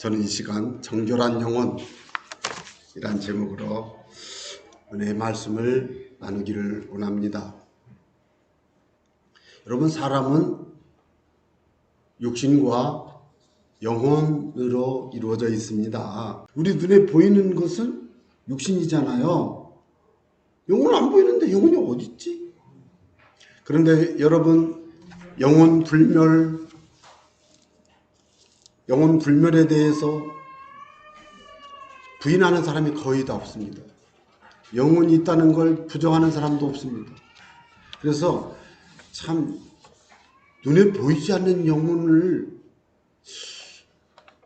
저는 이 시간 정결한 영혼이란 제목으로 은혜의 말씀을 나누기를 원합니다. 여러분, 사람은 육신과 영혼으로 이루어져 있습니다. 우리 눈에 보이는 것은 육신이잖아요. 영혼 안 보이는데 영혼이 어디 있지? 그런데 여러분, 영혼 불멸에 대해서 부인하는 사람이 거의 다 없습니다. 영혼이 있다는 걸 부정하는 사람도 없습니다. 그래서 참 눈에 보이지 않는 영혼을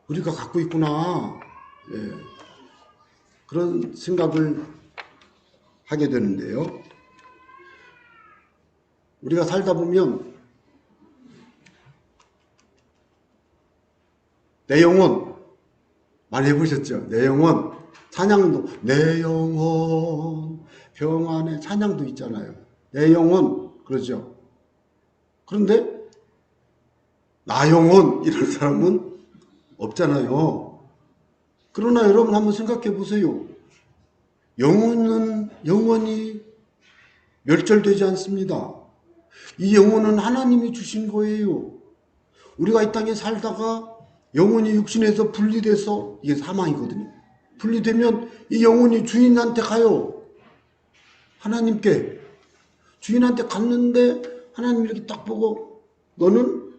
우리가 갖고 있구나, 그런 생각을 하게 되는데요. 우리가 살다 보면 내 영혼 많이 해보셨죠? 내 영혼 찬양도 내 영혼 평안에 찬양도 있잖아요. 내 영혼 그러죠. 그런데 나 영혼 이런 사람은 없잖아요. 그러나 여러분 한번 생각해 보세요. 영혼은 영원히 멸절되지 않습니다. 이 영혼은 하나님이 주신 거예요. 우리가 이 땅에 살다가 영혼이 육신에서 분리돼서, 이게 사망이거든요. 분리되면 이 영혼이 주인한테 가요. 하나님께. 주인한테 갔는데 하나님이 이렇게 딱 보고 너는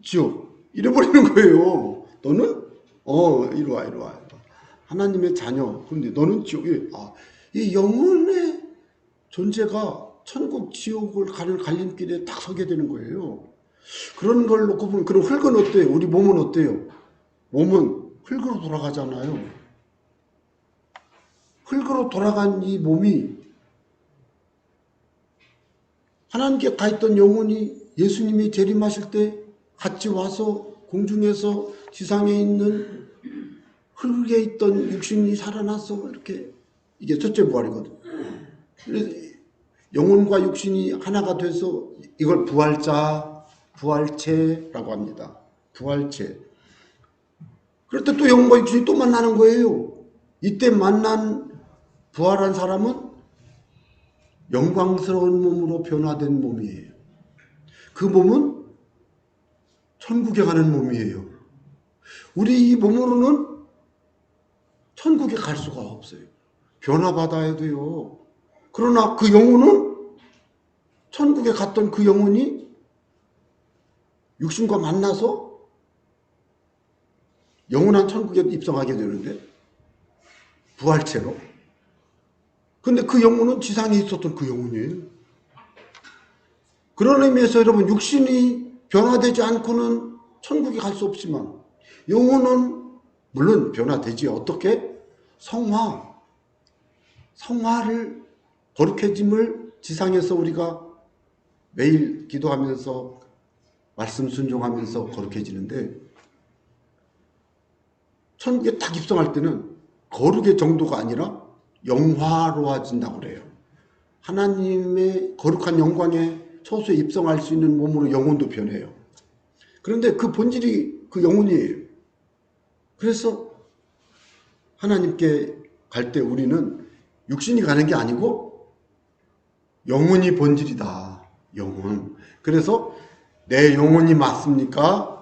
지옥 이래버리는 거예요. 너는 이리 와. 하나님의 자녀. 그런데 너는 지옥. 이 영혼의 존재가 천국 지옥을 가는 갈림길에 딱 서게 되는 거예요. 그런 걸 놓고 보면, 그럼 흙은 어때요? 우리 몸은 어때요? 몸은 흙으로 돌아가잖아요. 흙으로 돌아간 이 몸이 하나님께 가 있던 영혼이 예수님이 재림하실 때 같이 와서 공중에서 지상에 있는 흙에 있던 육신이 살아나서 이렇게, 이게 첫째 부활이거든요. 그래서 영혼과 육신이 하나가 돼서 이걸 부활체라고 합니다. 부활체. 그럴 때 또 영혼과 육신이 또 만나는 거예요. 이때 만난 부활한 사람은 영광스러운 몸으로 변화된 몸이에요. 그 몸은 천국에 가는 몸이에요. 우리 이 몸으로는 천국에 갈 수가 없어요. 변화받아야 돼요. 그러나 그 영혼은, 천국에 갔던 그 영혼이 육신과 만나서 영원한 천국에 입성하게 되는데, 부활체로. 근데 그 영혼은 지상에 있었던 그 영혼이에요. 그런 의미에서 여러분, 육신이 변화되지 않고는 천국에 갈 수 없지만 영혼은 물론 변화되지. 어떻게? 성화를, 거룩해짐을 지상에서 우리가 매일 기도하면서 말씀 순종하면서 거룩해지는데, 천국에 딱 입성할 때는 거룩의 정도가 아니라 영화로워진다고 그래요. 하나님의 거룩한 영광에 처소에 입성할 수 있는 몸으로 영혼도 변해요. 그런데 그 본질이 그 영혼이에요. 그래서 하나님께 갈 때 우리는 육신이 가는 게 아니고 영혼이 본질이다. 영혼. 그래서 내 영혼이 맞습니까?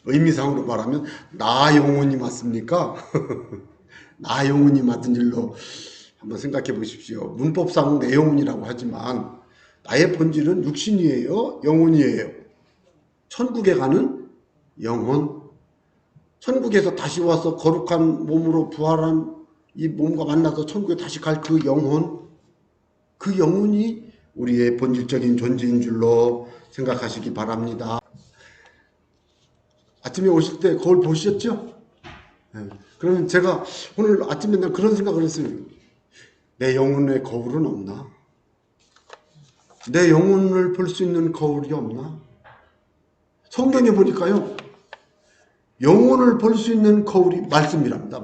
의미상으로 말하면 나 영혼이 맞습니까? 나 영혼이 맞은 일로 한번 생각해 보십시오. 문법상 내 영혼이라고 하지만 나의 본질은 육신이에요? 영혼이에요? 천국에 가는 영혼. 천국에서 다시 와서 거룩한 몸으로 부활한 이 몸과 만나서 천국에 다시 갈 그 영혼. 그 영혼이 우리의 본질적인 존재인 줄로 생각하시기 바랍니다. 아침에 오실 때 거울 보셨죠? 그러면 제가 오늘 아침에 난 그런 생각을 했어요. 내 영혼의 거울은 없나? 내 영혼을 볼 수 있는 거울이 없나? 성경에 보니까요, 영혼을 볼 수 있는 거울이 말씀이랍니다.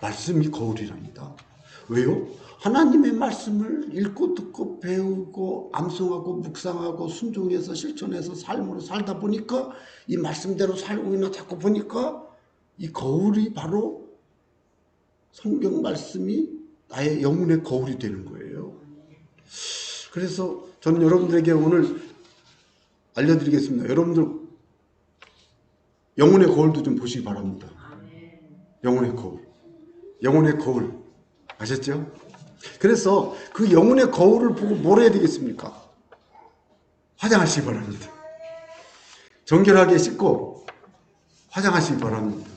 말씀이 거울이랍니다. 왜요? 하나님의 말씀을 읽고 듣고 배우고 암송하고 묵상하고 순종해서 실천해서 삶으로 살다 보니까 이 말씀대로 살고 있나 자꾸 보니까 이 거울이 바로 성경 말씀이 나의 영혼의 거울이 되는 거예요. 그래서 저는 여러분들에게 오늘 알려드리겠습니다. 여러분들 영혼의 거울도 좀 보시기 바랍니다. 영혼의 거울. 영혼의 거울. 아셨죠? 그래서 그 영혼의 거울을 보고 뭘 해야 되겠습니까? 화장하시기 바랍니다. 정결하게 씻고 화장하시기 바랍니다.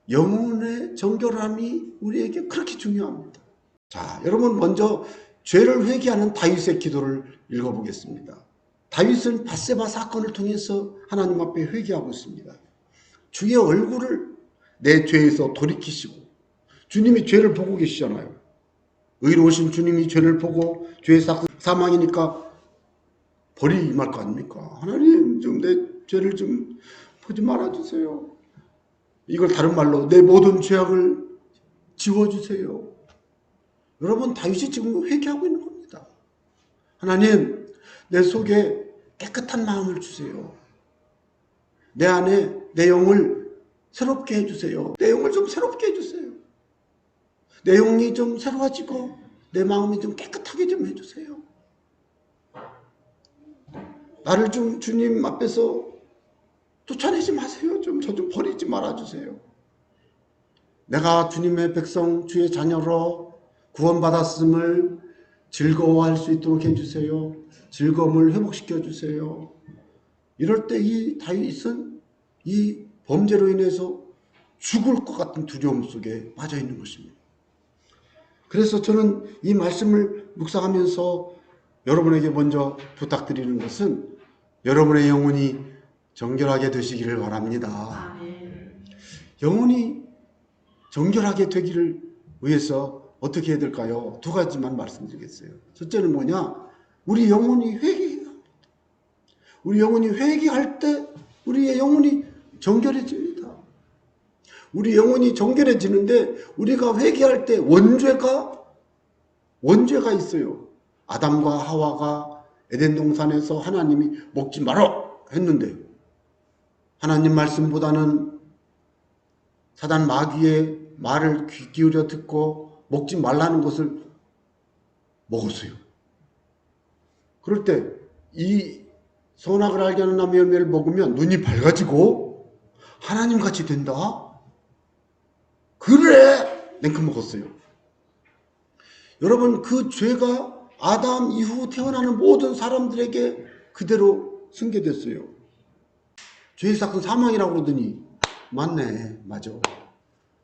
영혼의 정결함이 우리에게 그렇게 중요합니다. 자, 여러분 먼저 죄를 회개하는 다윗의 기도를 읽어보겠습니다. 다윗은 밧세바 사건을 통해서 하나님 앞에 회개하고 있습니다. 주의 얼굴을 내 죄에서 돌이키시고, 주님이 죄를 보고 계시잖아요. 의로우신 주님이 죄를 보고 죄의 사망이니까 벌이 임할 거 아닙니까? 하나님 좀 내 죄를 좀 보지 말아주세요. 이걸 다른 말로 내 모든 죄악을 지워주세요. 여러분, 다윗이 지금 회개하고 있는 겁니다. 하나님, 내 속에 깨끗한 마음을 주세요. 내 안에 내 영을 새롭게 해주세요. 내 영을 좀 새롭게 해주세요. 내 영이 좀 새로워지고 내 마음이 좀 깨끗하게 좀 해주세요. 나를 좀 주님 앞에서 쫓아내지 마세요. 저 좀 버리지 말아주세요. 내가 주님의 백성, 주의 자녀로 구원받았음을 즐거워할 수 있도록 해주세요. 즐거움을 회복시켜 주세요. 이럴 때 이 다윗은 이 범죄로 인해서 죽을 것 같은 두려움 속에 빠져 있는 것입니다. 그래서 저는 이 말씀을 묵상하면서 여러분에게 먼저 부탁드리는 것은 여러분의 영혼이 정결하게 되시기를 바랍니다. 영혼이 정결하게 되기를 위해서 어떻게 해야 될까요? 두 가지만 말씀드리겠어요. 첫째는 뭐냐? 우리 영혼이 회개해야 합니다. 우리 영혼이 회개할 때 우리의 영혼이 정결해집니다. 우리 영혼이 정결해지는데 우리가 회개할 때 원죄가 있어요. 아담과 하와가 에덴 동산에서 하나님이 먹지 마라 했는데 하나님 말씀보다는 사단 마귀의 말을 귀 기울여 듣고 먹지 말라는 것을 먹었어요. 그럴 때 이 선악을 알게 하는 나무의 열매를 먹으면 눈이 밝아지고 하나님같이 된다. 그래! 냉큼 먹었어요. 여러분, 그 죄가 아담 이후 태어나는 모든 사람들에게 그대로 승계됐어요. 죄의 사건 사망이라고 그러더니 맞네. 맞아.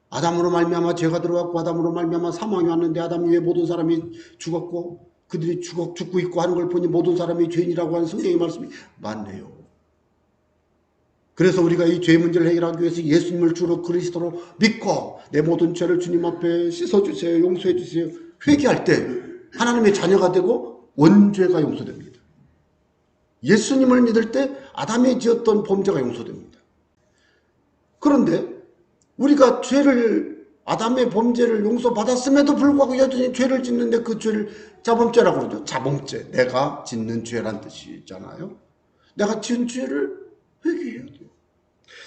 아담으로 말미암아 죄가 들어왔고 아담으로 말미암아 사망이 왔는데 아담 이후에 모든 사람이 죽었고 그들이 죽고 있고 하는 걸 보니 모든 사람이 죄인이라고 하는 성경의 말씀이 맞네요. 그래서 우리가 이 죄 문제를 해결하기 위해서 예수님을 주로 그리스도로 믿고 내 모든 죄를 주님 앞에 씻어주세요. 용서해주세요. 회개할 때 하나님의 자녀가 되고 원죄가 용서됩니다. 예수님을 믿을 때 아담이 지었던 범죄가 용서됩니다. 그런데 우리가 아담의 범죄를 용서받았음에도 불구하고 여전히 죄를 짓는데 그 죄를 자범죄라고 그러죠. 자범죄. 내가 짓는 죄란 뜻이 있잖아요. 내가 지은 죄를 회개해야 돼요.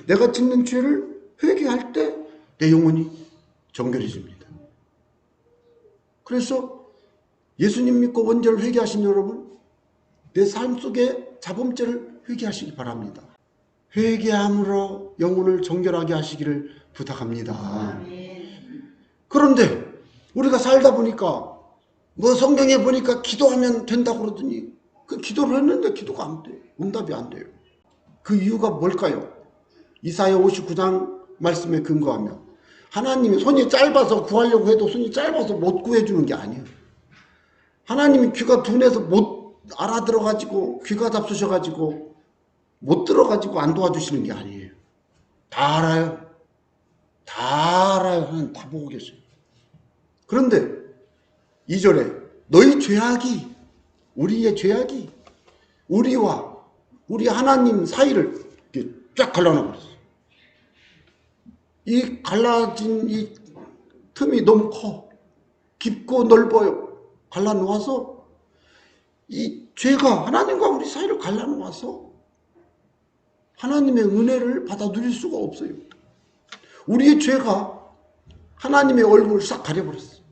내가 짓는 죄를 회개할 때 내 영혼이 정결해집니다. 그래서 예수님 믿고 원죄를 회개하신 여러분, 내 삶 속에 자범죄를 회개하시기 바랍니다. 회개함으로 영혼을 정결하게 하시기를 부탁합니다. 그런데 우리가 살다 보니까 뭐 성경에 보니까 기도하면 된다고 그러더니 그 기도를 했는데 기도가 안 돼요. 응답이 안 돼요. 그 이유가 뭘까요? 이사야 59장 말씀에 근거하며 하나님이 손이 짧아서 구하려고 해도 손이 짧아서 못 구해주는 게 아니에요. 하나님이 귀가 둔해서 못 알아들어가지고 귀가 잡수셔가지고 못 들어가지고 안 도와주시는 게 아니에요. 다 알아요. 다 알아요. 하나님 다 보고 계세요. 그런데 2절에 너희 죄악이, 우리의 죄악이 우리와 우리 하나님 사이를 이렇게 쫙 갈라놔버렸어요. 이 갈라진 이 틈이 너무 커. 깊고 넓어요. 갈라놓아서 이 죄가 하나님과 우리 사이를 갈라놓아서 하나님의 은혜를 받아 누릴 수가 없어요. 우리의 죄가 하나님의 얼굴을 싹 가려버렸어요.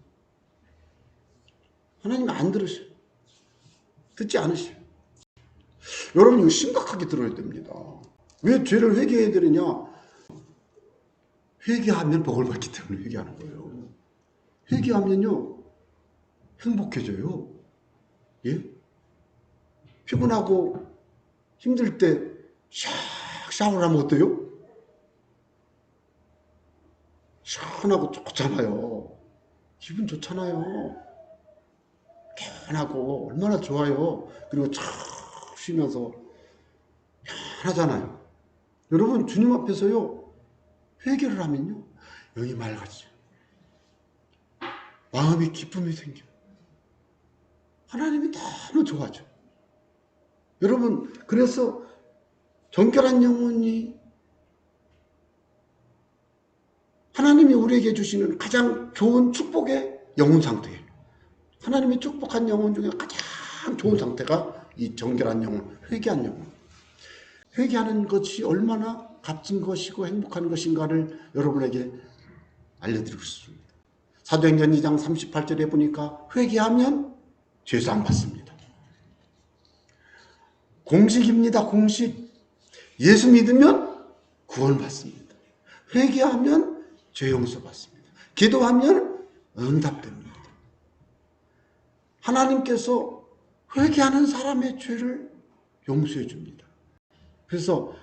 하나님이 안 들으셔요. 듣지 않으셔요. 여러분 이거 심각하게 들어야 됩니다. 왜 죄를 회개해야 되느냐? 회개하면 복을 받기 때문에 회개하는 거예요. 회개하면요 행복해져요. 예? 피곤하고 힘들 때 샤워를 하면 어때요? 시원하고 좋잖아요. 기분 좋잖아요. 개운하고 얼마나 좋아요. 그리고 촥 쉬면서 편하잖아요. 여러분 주님 앞에서요 회개를 하면요 영이 맑아져요. 마음이 기쁨이 생겨요. 하나님이 너무 좋아져. 여러분 그래서 정결한 영혼이 하나님이 우리에게 주시는 가장 좋은 축복의 영혼 상태예요. 하나님이 축복한 영혼 중에 가장 좋은 상태가 이 정결한 영혼, 회개한 영혼. 회개하는 것이 얼마나 값진 것이고 행복한 것인가를 여러분에게 알려드리고 싶습니다. 사도행전 2장 38절에 보니까 회개하면 죄사함 받습니다. 공식입니다. 공식. 예수 믿으면 구원 받습니다. 회개하면 죄 용서 받습니다. 기도하면 응답됩니다. 하나님께서 회개하는 사람의 죄를 용서해 줍니다. 그래서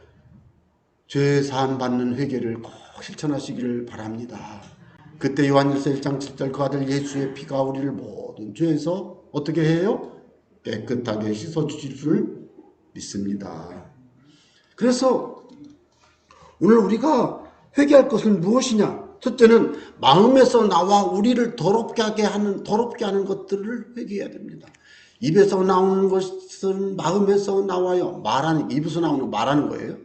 죄 사함 받는 회개를 꼭 실천하시기를 바랍니다. 그때 요한일서 1장 7절 그 아들 예수의 피가 우리를 모든 죄에서 어떻게 해요? 깨끗하게 씻어주실 줄 믿습니다. 그래서 오늘 우리가 회개할 것은 무엇이냐? 첫째는 마음에서 나와 우리를 더럽게 하는 것들을 회개해야 됩니다. 입에서 나오는 것은 마음에서 나와요. 입에서 나오는 말하는 거예요.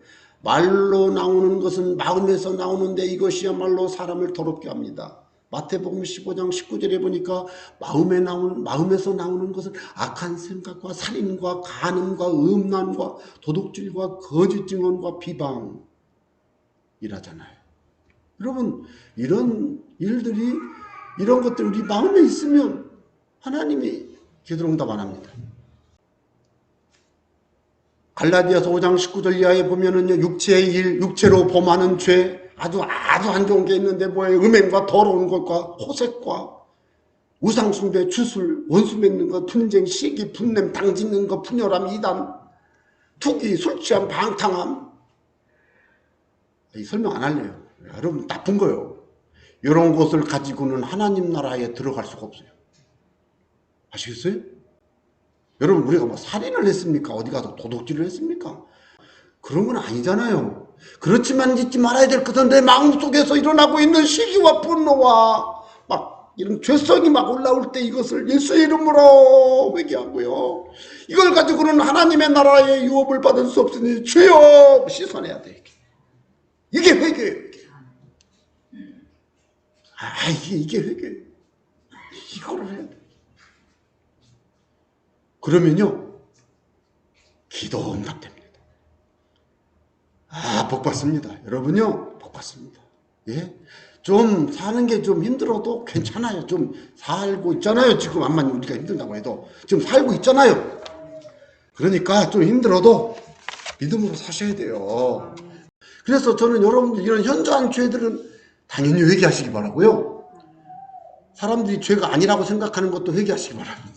말로 나오는 것은 마음에서 나오는데 이것이야말로 사람을 더럽게 합니다. 마태복음 15장 19절에 보니까 마음에서 나오는 것은 악한 생각과 살인과 간음과 음란과 도둑질과 거짓 증언과 비방이라잖아요. 여러분 이런 일들이 이런 것들이 우리 마음에 있으면 하나님이 제대로 응답 안 합니다. 갈라디아서 5장 19절 이하에 보면은요 육체의 일, 육체로 범하는 죄 아주 안 좋은 게 있는데 뭐예요? 음행과 더러운 것과 호색과 우상숭배, 주술, 원수 맺는 것, 분쟁, 시기, 분냄, 당짓는 것, 분열함, 이단, 투기, 술 취함, 방탕함. 설명 안 할래요. 여러분 나쁜 거예요. 이런 것을 가지고는 하나님 나라에 들어갈 수가 없어요. 아시겠어요? 여러분 우리가 뭐 살인을 했습니까? 어디 가서 도둑질을 했습니까? 그런 건 아니잖아요. 그렇지만 잊지 말아야 될 것은 내 마음속에서 일어나고 있는 시기와 분노와 막 이런 죄성이 막 올라올 때 이것을 예수의 이름으로 회개하고요. 이걸 가지고는 하나님의 나라의 유업을 받을 수 없으니 죄여 씻어내야 돼. 이게 회개예요. 이게 회개예요. 이거를 해야 돼. 그러면요 기도 응답됩니다. 복 받습니다. 여러분요 복 받습니다. 예? 좀 사는 게 좀 힘들어도 괜찮아요. 좀 살고 있잖아요. 지금 암만 우리가 힘들다고 해도 지금 살고 있잖아요. 그러니까 좀 힘들어도 믿음으로 사셔야 돼요. 그래서 저는 여러분들 이런 현저한 죄들은 당연히 회개하시기 바라고요. 사람들이 죄가 아니라고 생각하는 것도 회개하시기 바랍니다.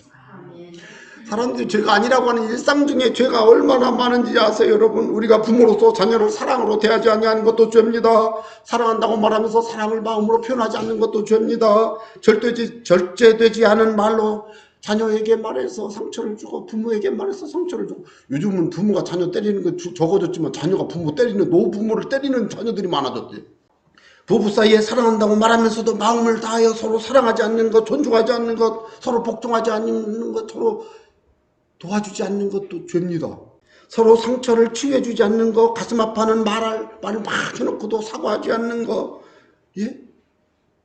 사람들이 죄가 아니라고 하는 일상 중에 죄가 얼마나 많은지 아세요, 여러분? 우리가 부모로서 자녀를 사랑으로 대하지 아니하는 것도 죄입니다. 사랑한다고 말하면서 사랑을 마음으로 표현하지 않는 것도 죄입니다. 절제되지 않은 말로 자녀에게 말해서 상처를 주고 부모에게 말해서 상처를 주고 요즘은 부모가 자녀 때리는 거 적어졌지만 자녀가 부모 때리는 노부모를 때리는 자녀들이 많아졌대요. 부부 사이에 사랑한다고 말하면서도 마음을 다하여 서로 사랑하지 않는 것, 존중하지 않는 것, 서로 복종하지 않는 것, 서로 도와주지 않는 것도 죄입니다. 서로 상처를 치유해주지 않는 것, 가슴 아파하는 말을 막 해놓고도 사과하지 않는 것, 예?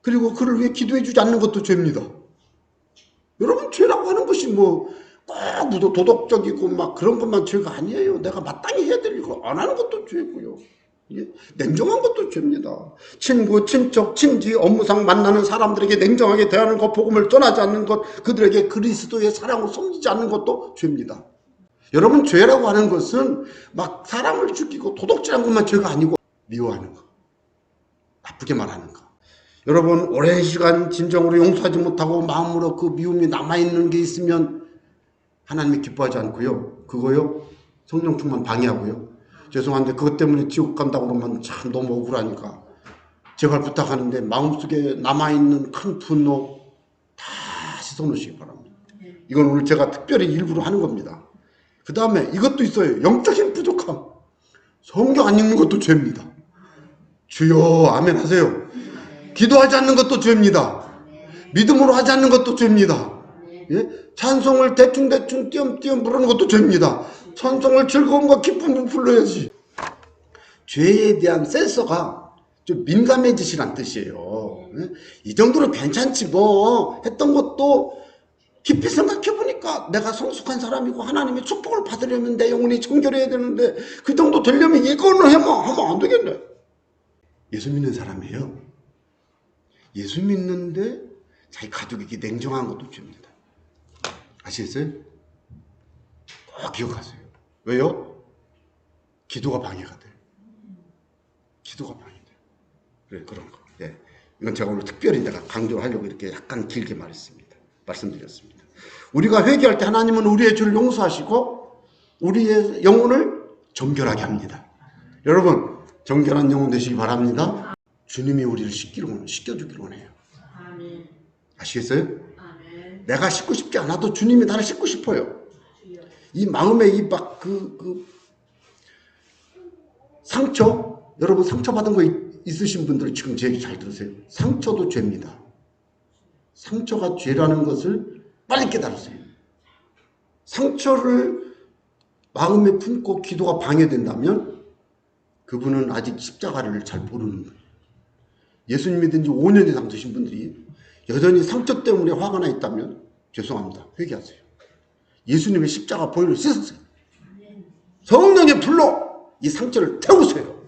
그리고 그를 위해 기도해주지 않는 것도 죄입니다. 여러분 죄라고 하는 것이 뭐 꼭 도덕적이고 막 그런 것만 죄가 아니에요. 내가 마땅히 해야 될 거 안 하는 것도 죄고요. 예? 냉정한 것도 죄입니다. 친구, 친척, 친지, 업무상 만나는 사람들에게 냉정하게 대하는 것, 복음을 전하지 않는 것, 그들에게 그리스도의 사랑을 섬기지 않는 것도 죄입니다. 여러분 죄라고 하는 것은 막 사람을 죽이고 도덕질한 것만 죄가 아니고 미워하는 거, 나쁘게 말하는 거. 여러분 오랜 시간 진정으로 용서하지 못하고 마음으로 그 미움이 남아있는 게 있으면 하나님이 기뻐하지 않고요. 그거요 성령 충만 방해하고요. 죄송한데 그것 때문에 지옥 간다고 그러면 참 너무 억울하니까 제발 부탁하는데 마음속에 남아있는 큰 분노 다 씻어놓으시기 바랍니다. 이건 오늘 제가 특별히 일부러 하는 겁니다. 그 다음에 이것도 있어요. 영적인 부족함. 성경 안 읽는 것도 죄입니다. 주여 아멘 하세요. 기도하지 않는 것도 죄입니다. 믿음으로 하지 않는 것도 죄입니다. 예? 찬송을 대충대충 띄엄띄엄 부르는 것도 죄입니다. 찬송을 즐거움과 기쁨으로 불러야지. 죄에 대한 센서가 좀 민감해지시란 뜻이에요. 예? 이 정도로 괜찮지 뭐 했던 것도 깊이 생각해보니까 내가 성숙한 사람이고 하나님의 축복을 받으려면 내 영혼이 정결해야 되는데 그 정도 되려면 이거는 하면 안 되겠네. 예수 믿는 사람이에요. 예수 믿는데 자기 가족에게 냉정한 것도 죄입니다. 아시겠어요? 꼭 기억하세요. 왜요? 기도가 방해가 돼요. 기도가 방해돼요. 그래, 그런 거. 예. 이건 제가 오늘 특별히 내가 강조하려고 이렇게 약간 길게 말씀드렸습니다. 우리가 회개할 때 하나님은 우리의 죄를 용서하시고 우리의 영혼을 정결하게 합니다. 여러분, 정결한 영혼 되시기 바랍니다. 주님이 우리를 씻겨주기로 해요. 아시겠어요? 내가 씻고 싶지 않아도 주님이 나를 씻고 싶어요. 이 마음에 상처, 여러분 상처받은 거 있으신 분들 지금 제 얘기 잘 들으세요. 상처도 죄입니다. 상처가 죄라는 것을 빨리 깨달으세요. 상처를 마음에 품고 기도가 방해된다면 그분은 아직 십자가를 잘 모르는 거예요. 예수님 믿은 지 5년 이상 되신 분들이 여전히 상처 때문에 화가 나 있다면 죄송합니다. 회개하세요. 예수님의 십자가 보혈을 씻으세요. 성령의 불로 이 상처를 태우세요.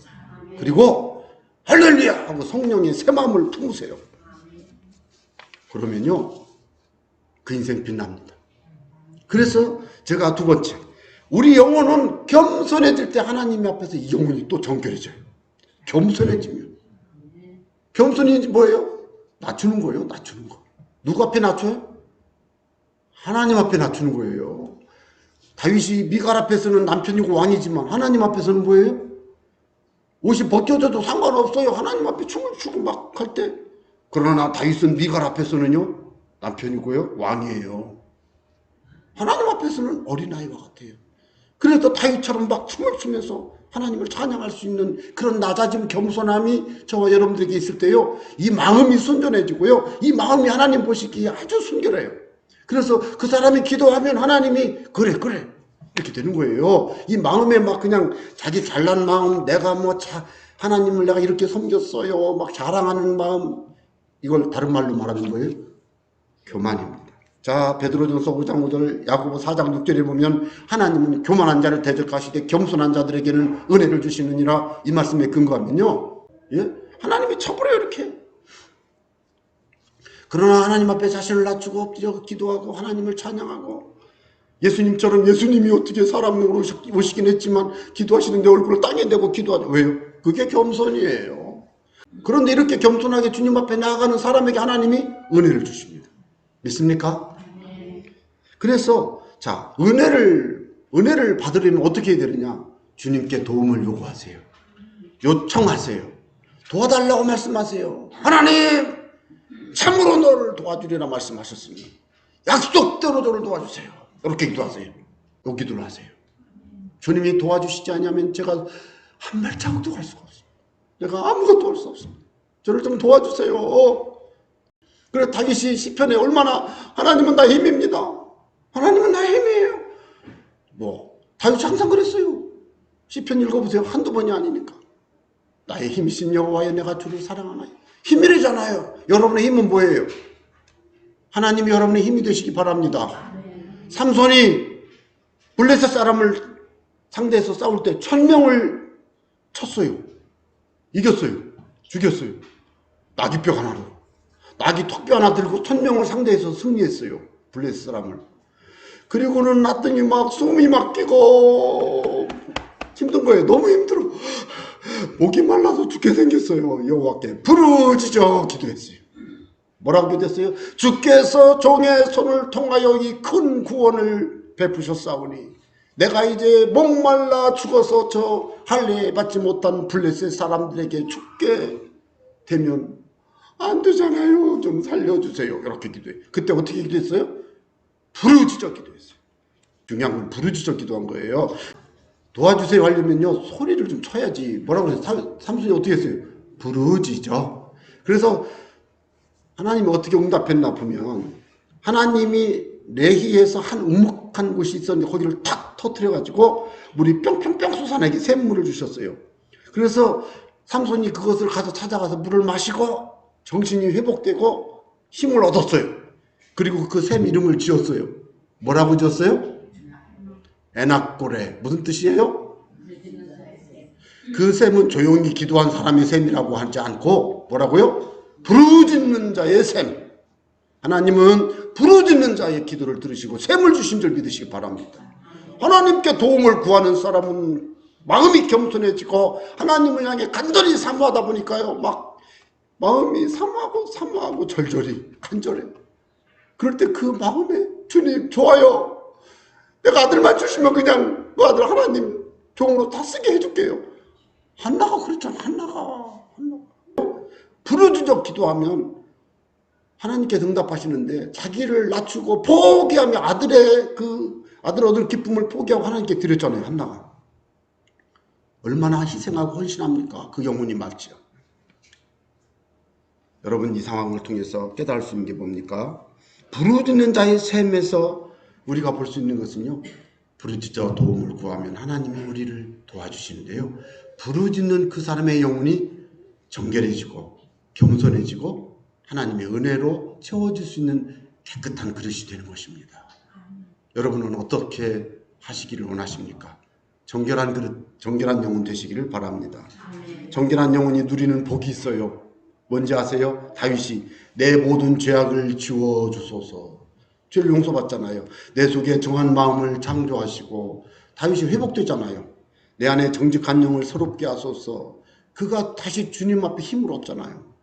그리고 할렐루야 하고 성령의 새 마음을 품으세요. 그러면요 그 인생 빛납니다. 그래서 제가 두 번째, 우리 영혼은 겸손해질 때 하나님 앞에서 이 영혼이 또 정결해져요. 겸손해지면. 겸손이 뭐예요? 낮추는 거예요. 낮추는 거. 누구 앞에 낮춰요? 하나님 앞에 낮추는 거예요. 다윗이 미갈 앞에서는 남편이고 왕이지만 하나님 앞에서는 뭐예요? 옷이 벗겨져도 상관없어요. 하나님 앞에 춤을 추고 막 할 때. 그러나 다윗은 미갈 앞에서는요 남편이고요 왕이에요. 하나님 앞에서는 어린아이와 같아요. 그래서 다윗처럼 막 춤을 추면서 하나님을 찬양할 수 있는 그런 낮아짐 겸손함이 저와 여러분들에게 있을 때요 이 마음이 순전해지고요 이 마음이 하나님 보시기에 아주 순결해요. 그래서 그 사람이 기도하면 하나님이 그래 이렇게 되는 거예요. 이 마음에 막 그냥 자기 잘난 마음, 내가 뭐 하나님을 내가 이렇게 섬겼어요 막 자랑하는 마음, 이걸 다른 말로 말하는 거예요 교만입니다. 자, 베드로전서 5장 5절, 야고보 4장 6절에 보면 하나님은 교만한 자를 대적하시되 겸손한 자들에게는 은혜를 주시느니라. 이 말씀에 근거하면요 예? 하나님이 쳐버려요 이렇게. 그러나 하나님 앞에 자신을 낮추고 엎드려 기도하고 하나님을 찬양하고, 예수님처럼 예수님이 어떻게 사람으로 오시긴 했지만 기도하시는데 얼굴을 땅에 대고 기도하죠. 왜요? 그게 겸손이에요. 그런데 이렇게 겸손하게 주님 앞에 나아가는 사람에게 하나님이 은혜를 주십니다. 믿습니까? 그래서 자, 은혜를 받으려면 어떻게 해야 되느냐? 주님께 도움을 요구하세요. 요청하세요. 도와달라고 말씀하세요. 하나님 참으로 너를 도와주리라 말씀하셨으니 약속대로 저를 도와주세요. 이렇게 기도하세요. 요 기도를 하세요. 주님이 도와주시지 않으면 제가 한 발자국도 갈 수가 없습니다. 내가 아무것도 할 수 없습니다. 저를 좀 도와주세요. 그래 다윗이 시편에 얼마나 하나님은 나의 힘입니다. 하나님은 나의 힘이에요. 뭐 다윗이 항상 그랬어요. 시편 읽어보세요. 한두 번이 아니니까. 나의 힘이신 여호와여 내가 주를 사랑하나요. 힘이래잖아요. 여러분의 힘은 뭐예요? 하나님이 여러분의 힘이 되시기 바랍니다. 삼손이 블레셋 사람을 상대해서 싸울 때 1000명을 쳤어요. 이겼어요. 죽였어요. 나귀뼈 하나로. 나귀 턱뼈 하나 들고 1000명을 상대해서 승리했어요. 블레셋 사람을. 그리고는 났더니 막 숨이 막히고 힘든 거예요. 너무 힘들어. 목이 말라서 죽게 생겼어요. 여호와께 부르짖어 기도했어요. 뭐라고 기도했어요? 주께서 종의 손을 통하여 이 큰 구원을 베푸셨사오니 내가 이제 목말라 죽어서 저 할례 받지 못한 블레셋 사람들에게 죽게 되면 안 되잖아요. 좀 살려주세요. 이렇게 기도해. 그때 어떻게 기도했어요? 부르짖어 기도했어요. 중요한 건 부르짖어 기도한 거예요. 도와주세요 하려면요 소리를 좀 쳐야지. 뭐라고 그랬어요? 삼손이 어떻게 했어요? 부르짖어. 그래서 하나님이 어떻게 응답했나 보면 하나님이 레히에서 한 우묵한 곳이 있었는데 거기를 탁 터뜨려 가지고 물이 뿅뿅뿅 솟아나게 샘물을 주셨어요. 그래서 삼손이 그것을 가서 찾아가서 물을 마시고 정신이 회복되고 힘을 얻었어요. 그리고 그 샘 이름을 지었어요. 뭐라고 지었어요? 에낙고레. 무슨 뜻이에요? 그 샘은 조용히 기도한 사람의 샘이라고 하지 않고 뭐라고요? 부르짖는 자의 샘. 하나님은 부르짖는 자의 기도를 들으시고 샘을 주신 줄 믿으시기 바랍니다. 하나님께 도움을 구하는 사람은 마음이 겸손해지고 하나님을 향해 간절히 사모하다 보니까요 막 마음이 사모하고 절절히 간절해. 그럴 때 그 마음에 주님 좋아요. 내가 아들만 주시면 그냥 그 아들 하나님 종으로 다 쓰게 해줄게요. 한나가 그랬잖아. 한나가 부르짖어 기도하면 하나님께 응답하시는데 자기를 낮추고 포기하며 아들의 그 아들 얻을 기쁨을 포기하고 하나님께 드렸잖아요. 한나가 얼마나 희생하고 헌신합니까? 그 영혼이 맞지요. 여러분 이 상황을 통해서 깨달을 수 있는 게 뭡니까? 부르짖는 자의 셈에서 우리가 볼 수 있는 것은요. 부르짖어 도움을 구하면 하나님이 우리를 도와주시는데요. 부르짖는 그 사람의 영혼이 정결해지고 겸손해지고 하나님의 은혜로 채워질 수 있는 깨끗한 그릇이 되는 것입니다. 여러분은 어떻게 하시기를 원하십니까? 정결한 그릇, 정결한 영혼 되시기를 바랍니다. 정결한 영혼이 누리는 복이 있어요. 뭔지 아세요? 다윗이 내 모든 죄악을 지워주소서. 죄를 용서받잖아요. 내 속에 정한 마음을 창조하시고 다윗이 회복되잖아요. 내 안에 정직한 영을 새롭게 하소서. 그가 다시 주님 앞에 힘을 얻잖아요.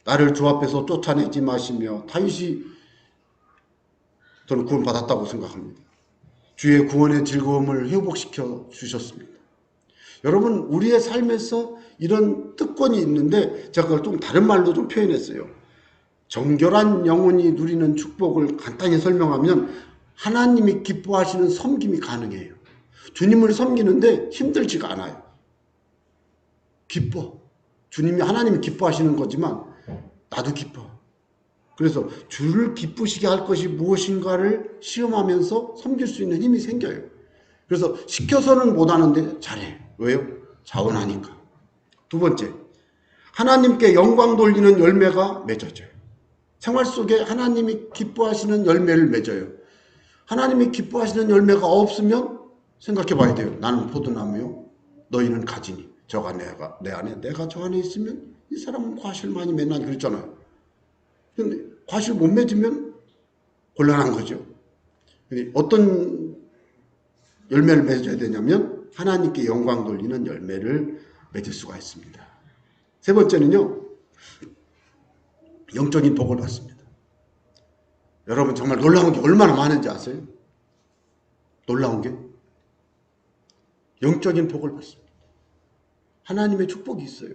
나를 주 앞에서 쫓아내지 마시며 다윗이 저는 구원받았다고 생각합니다. 주의 구원의 즐거움을 회복시켜 주셨습니다. 여러분 우리의 삶에서 이런 특권이 있는데 제가 그걸 좀 다른 말로 좀 표현했어요. 정결한 영혼이 누리는 축복을 간단히 설명하면 하나님이 기뻐하시는 섬김이 가능해요. 주님을 섬기는데 힘들지가 않아요. 기뻐. 주님이 하나님이 기뻐하시는 거지만 나도 기뻐. 그래서 주를 기쁘시게 할 것이 무엇인가를 시험하면서 섬길 수 있는 힘이 생겨요. 그래서 시켜서는 못하는데 잘해. 왜요? 자원하니까. 두 번째, 하나님께 영광 돌리는 열매가 맺어져요. 생활 속에 하나님이 기뻐하시는 열매를 맺어요. 하나님이 기뻐하시는 열매가 없으면 생각해 봐야 돼요. 나는 포도나무요. 너희는 가지니. 저가 내 안에 내가 저 안에 있으면 이 사람은 과실 많이 맺나 그랬잖아요. 근데 과실 못 맺으면 곤란한 거죠. 어떤 열매를 맺어야 되냐면 하나님께 영광 돌리는 열매를 맺을 수가 있습니다. 세 번째는요. 영적인 복을 받습니다. 여러분 정말 놀라운 게 얼마나 많은지 아세요? 놀라운 게 영적인 복을 받습니다. 하나님의 축복이 있어요.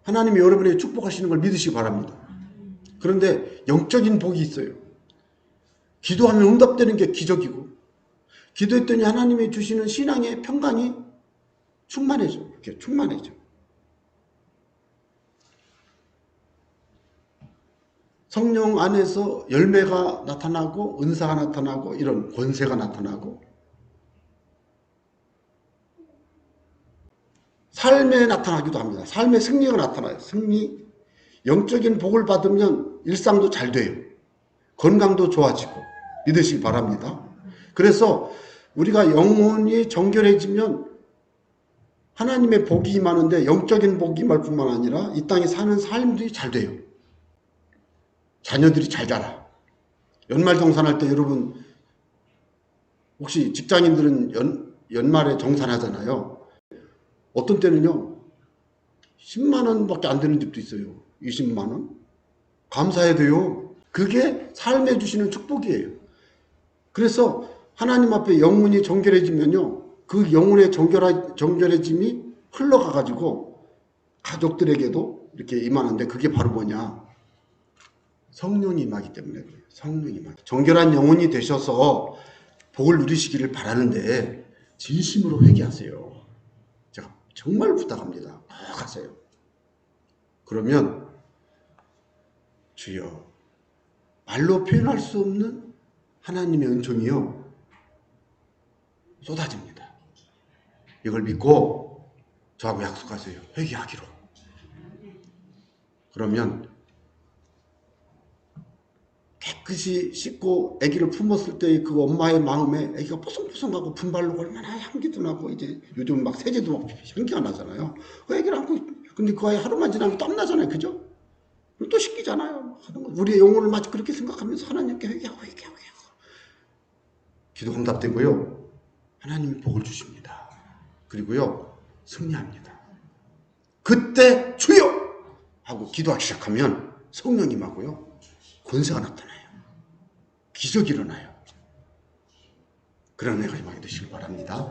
하나님이 여러분에게 축복하시는 걸 믿으시기 바랍니다. 그런데 영적인 복이 있어요. 기도하면 응답되는 게 기적이고 기도했더니 하나님이 주시는 신앙의 평강이 충만해져. 이렇게 충만해져. 성령 안에서 열매가 나타나고 은사가 나타나고 이런 권세가 나타나고 삶에 나타나기도 합니다. 삶의 승리가 나타나요. 승리. 영적인 복을 받으면 일상도 잘 돼요. 건강도 좋아지고 믿으시기 바랍니다. 그래서 우리가 영혼이 정결해지면 하나님의 복이 임하는데 영적인 복이 임할 뿐만 아니라 이 땅에 사는 삶들이 잘 돼요. 자녀들이 잘 자라. 연말정산할 때 여러분 혹시 직장인들은 연말에 정산하잖아요. 어떤 때는요 10만 원밖에 안 되는 집도 있어요. 20만 원. 감사해야 돼요. 그게 삶에 주시는 축복이에요. 그래서 하나님 앞에 영혼이 정결해지면요 그 영혼의 정결해짐이 흘러가가지고 가족들에게도 이렇게 임하는데 그게 바로 뭐냐? 성령이 임하기 때문에 그래요. 성령이 임하기. 정결한 영혼이 되셔서 복을 누리시기를 바라는데 진심으로 회개하세요. 제가 정말 부탁합니다. 꼭 하세요. 그러면 주여 말로 표현할 수 없는 하나님의 은총이요 쏟아집니다. 이걸 믿고 저하고 약속하세요. 회개하기로. 그러면 깨끗이 씻고 아기를 품었을 때 그 엄마의 마음에 아기가 뽀송뽀송하고 분발로 얼마나 향기도 나고 이제 요즘 막 세제도 막 향기가 나잖아요. 그 아기를 안고 근데 그 아이 하루만 지나면 땀나잖아요. 그죠? 또 씻기잖아요. 우리의 영혼을 마치 그렇게 생각하면서 하나님께 회개하고 기도 응답되고요. 하나님이 복을 주십니다. 그리고요 승리합니다. 그때 주여! 하고 기도하기 시작하면 성령이 임하고요. 권세가 나타나요. 기적이 일어나요. 그런 애가 임하게 되시길 바랍니다.